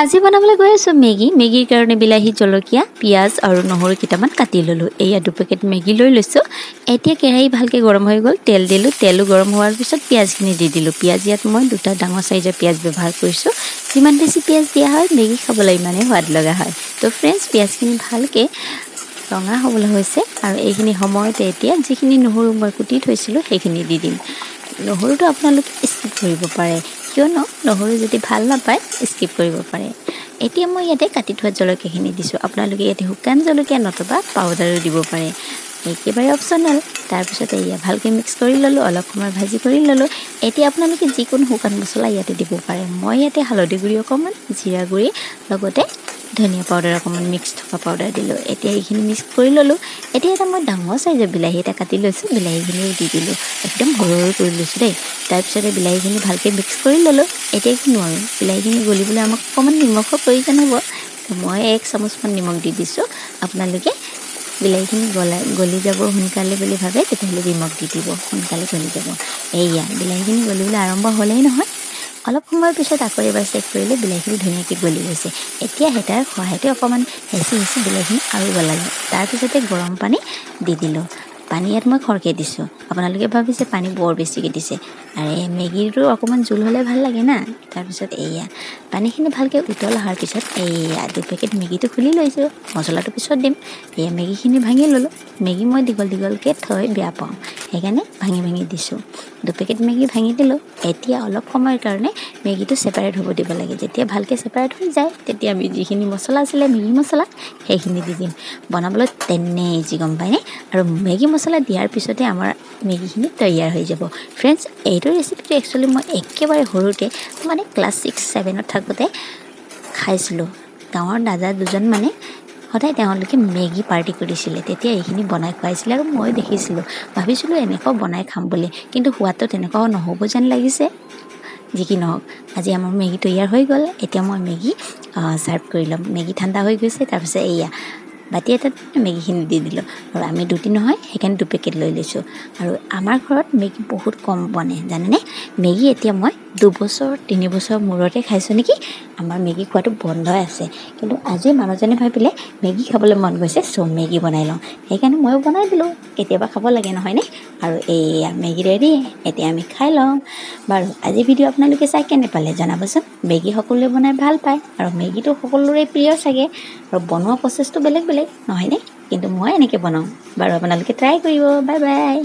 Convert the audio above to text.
আজি বনাবলৈ গৈ আছোঁ মেগীৰ কাৰণে বিলাহী জলকীয়া পিঁয়াজ আৰু নহৰু কেইটামান কাটি ল'লোঁ। এয়া 2 পেকেট মেগী লৈ লৈছোঁ। এতিয়া কেৰাহী ভালকৈ গৰম হৈ গ'ল, তেল দিলোঁ। তেলো গৰম হোৱাৰ পিছত পিঁয়াজখিনি দি দিলোঁ। পিঁয়াজ ইয়াত মই 2টা ডাঙৰ চাইজৰ পিঁয়াজ ব্যৱহাৰ কৰিছোঁ। যিমান বেছি পিঁয়াজ দিয়া হয় মেগী খাবলৈ ইমানেই সোৱাদ লগা হয়। তো ফ্ৰেণ্ডছ, পিঁয়াজখিনি ভালকৈ ৰঙা হ'বলৈ হৈছে আৰু এইখিনি সময়তে এতিয়া যিখিনি নহৰু মই কুটি থৈছিলোঁ সেইখিনি দি দিম। নহৰুটো আপোনালোকে স্কিপ কৰিব পাৰে, কিয়নো নহৰু যদি ভাল নাপায় স্কিপ কৰিব পাৰে। এতিয়া মই ইয়াতে কাটি থোৱা জলকীয়াখিনি দিছোঁ। আপোনালোকে ইয়াতে শুকান জলকীয়া নতুবা পাউডাৰো দিব পাৰে, একেবাৰে অপশ্যনেল। তাৰপিছতে এয়া ভালকৈ মিক্স কৰি ল'লোঁ, অলপ সময় ভাজি কৰি ল'লোঁ। এতিয়া আপোনালোকে যিকোনো শুকান মছলা ইয়াতে দিব পাৰে। মই ইয়াতে হালধি গুড়ি অকণমান, জিৰা গুড়ি, লগতে ধনিয়া পাউডাৰ অকণমান মিক্স থকা পাউডাৰ দিলোঁ। এতিয়া এইখিনি মিক্স কৰি ল'লোঁ। এতিয়া এটা মই ডাঙৰ চাইজৰ বিলাহী এটা কাটি লৈছোঁ, বিলাহীখিনিও দি দিলোঁ। একদম সৰু সৰু কৰি লৈছোঁ দেই। তাৰপিছতে বিলাহীখিনি ভালকৈ মিক্স কৰি ল'লোঁ। এতিয়া কি নোৱাৰোঁ, বিলাহীখিনি গলিবলৈ আমাক অকণমান নিমখৰ প্ৰয়োজন হ'ব। তো মই 1 চামুচমান নিমখ দি দিছোঁ। আপোনালোকে বিলাহীখিনি গলি যাব সোনকালে বুলি ভাবে তেতিয়াহ'লে নিমখ দি দিব, সোনকালে গলি যাব। এয়া বিলাহীখিনি গলিবলৈ আৰম্ভ হ'লেই নহয়। অলপ সময়ৰ পিছত আকৌ এবাৰ চেক কৰিলে বিলাহীখিনি ধুনীয়াকৈ গলি গৈছে। এতিয়া হেতাৰ সহায়তে অকণমান হেঁচি বিলাহীখিনি আৰু গলালোঁ। তাৰপিছতে গৰম পানী দি দিলোঁ। পানী ইয়াত মই খৰকৈ দিছোঁ। আপোনালোকে ভাবিছে পানী বৰ বেছিকৈ দিছে, আৰু এই মেগীটো অকণমান জোল হ'লে ভাল লাগে না। তাৰপিছত এয়া পানীখিনি ভালকৈ উতল অহাৰ পিছত এয়া 2 পেকেট মেগীটো খুলি লৈছোঁ। মছলাটো পিছত দিম। এয়া মেগীখিনি ভাঙি ল'লোঁ। মেগী মই দীঘলকৈ থৈ বেয়া পাওঁ, সেইকাৰণে ভাঙি দিছোঁ। 2 পেকেট মেগী ভাঙি দিলোঁ। এতিয়া অলপ সময়ৰ কাৰণে মেগীটো ছেপাৰেট হ'ব দিব লাগে। যেতিয়া ভালকৈ ছেপাৰেট হৈ যায় তেতিয়া আমি যিখিনি মছলা আছিলে মেগী মছলা সেইখিনি দি দিম। বনাবলৈ তেনেই ইজি, গম পায়নে? আৰু মেগী মছলা দিয়াৰ পিছতে আমাৰ মেগীখিনি তৈয়াৰ হৈ যাব। ফ্ৰেণ্ডছ, এইটো ৰেচিপিটো একচুৱেলি মই একেবাৰে সৰুতে মানে ক্লাছ 6-7ত থাকোঁতে খাইছিলোঁ। গাঁৱৰ দাদা দুজন মানে সদায় তেওঁলোকে মেগী পাৰ্টি কৰিছিলে, তেতিয়া এইখিনি বনাই খুৱাইছিলে আৰু মই দেখিছিলোঁ। ভাবিছিলোঁ এনেকুৱাও বনাই খাম বুলি, কিন্তু সোৱাদটো তেনেকুৱাও নহ'ব যেন লাগিছে। যি কি নহওক, আজি আমাৰ মেগী তৈয়াৰ হৈ গ'ল। এতিয়া মই মেগী ছাৰ্ভ কৰি ল'ম। মেগী ঠাণ্ডা হৈ গৈছে। তাৰপিছত এয়া বাতি এটাত মেগীখিনি দি দিলোঁ। আৰু আমি 2 নহয় সেইকাৰণে 2 পেকেট লৈ লৈছোঁ। আৰু আমাৰ ঘৰত মেগী বহুত কম বনে, জানেনে? মেগী এতিয়া মই 2-3 বছৰ মূৰতে খাইছোঁ নেকি। আমাৰ মেগী খোৱাটো বন্ধই আছে। কিন্তু আজি মানুহজনে ভাবিলে মেগী খাবলৈ মন গৈছে, মেগী বনাই লওঁ। সেইকাৰণে ময়ো বনাই দিলোঁ। কেতিয়াবা খাব লাগে, নহয়নে? আৰু এয়া মেগী ৰেডি। এতিয়া আমি খাই লওঁ। বাৰু, আজি ভিডিঅ' আপোনালোকে চাই কেনে পালে জনাবচোন। মেগী সকলোৱে বনাই ভাল পায় আৰু মেগীটো সকলোৰে প্ৰিয় চাগে, আৰু বনোৱা প্ৰচেছটো বেলেগ নহয়নে? কিন্তু মই এনেকৈ বনাওঁ। বাৰু আপোনালোকে ট্ৰাই কৰিব। Bye bye.